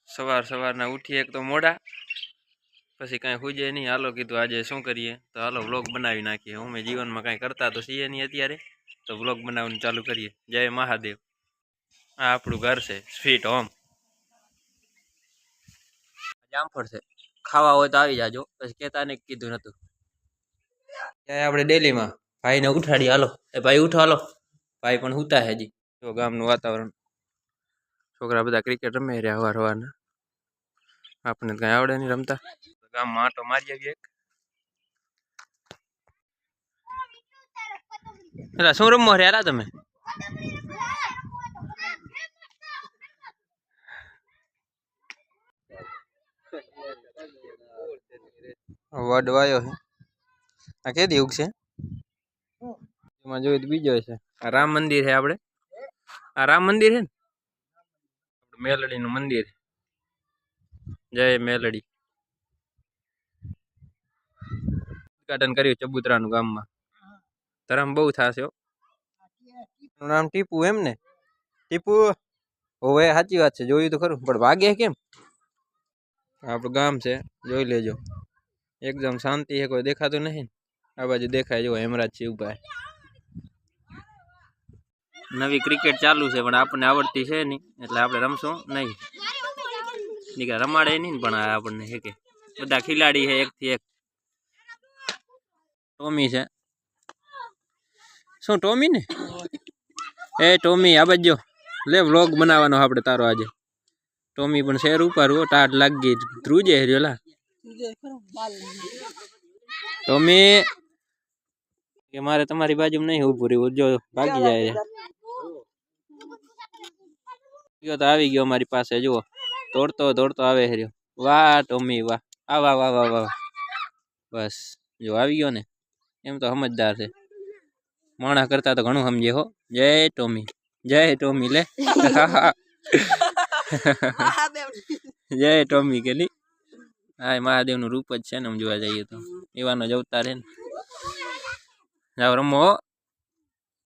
સવારના ઉઠીએ એક તો મોડા, પછી કાંઈ હુજે નહીં. હાલો કીધું આજે શું કરીએ, તો હાલો વ્લોગ બનાવી નાખીએ. અમે જીવનમાં કાંઈ કરતા તો છીએ નહીં અત્યારે, તો વ્લોગ બનાવવાનું ચાલુ કરીએ. જય મહાદેવ. આ આપણું ઘર છે, સ્વીટ હોમ. જામફળ છે, ખાવા હોય તો આવી જાજો. પછી કહેતા ને કીધું નતું. ત્યાં આપણે ડેલીમાં ભાઈને ઉઠાડી. હાલો એ ભાઈ ઉઠો, હાલો. ભાઈ પણ હુતા છે હજી. જો ગામનું વાતાવરણ, છોકરા બધા ક્રિકેટ રમે રહ્યા હવાર હવારના. આપણને કઈ આવડે નહીં રમતા. ગામમાં આટો મારી આવીએ. શું રમો રે યાર તમે? વડ વાયો છે. આ કે દી ઉગશે? એમાં જોયું તો બીજો છે. આ રામ મંદિર છે આપણે. આ રામ મંદિર છે ને, મેલડી નું મંદિર. જય મેલડી. ઉદઘાટન કર્યું ચબુતરાનું ગામમાં. ધરમ બહુ થશે. એનું નામ ટીપુ એમ ને? ટીપુ હોવે, સાચી વાત છે. જોયું તો ખરું, પણ વાગે કેમ? આપણું ગામ છે, જોઈ લેજો. એકદમ શાંતિ છે, કોઈ દેખાતું નહીં. આ બાજુ દેખાય જો હેમરાજ શિવભાઈ. નવી ક્રિકેટ ચાલુ છે, પણ આપણને આવડતી છે નહીં, એટલે આપણે રમશું નહીં. નીકળે રમાડે નહીં, પણ આપણને છે કે બધા ખિલાડી છે એકથી એક. ટોમી છે. શું ટોમી ને? એ ટોમી આ બાજુ લે, વ્લોગ બનાવવાનો આપણે તારો આજે. ટોમી પણ શેર ઉપર હો, ટાટ લાગી ધ્રુજે હરિયોલા. ટોમી કે મારે તમારી બાજુમાં નહીં ઊભું રહેવું, જો ભાગી જાય. ગયો તો આવી ગયો અમારી પાસે, જુઓ દોડતો દોડતો આવે હર્યો. વાહ ટોમી વાહ. આ વાહ વાહ વાહ વાહ. બસ જો આવી ગયો ને, એમ તો સમજદાર છે. માણસ કરતા તો ઘણું સમજે હો. જય ટોમી, જય ટોમી લે. જય ટોમી કે લી. હા, મહાદેવ નું રૂપ જ છે ને, આમ જોવા જઈએ તો. એવાનો જ અવતાર છે ને. જાવ રમો.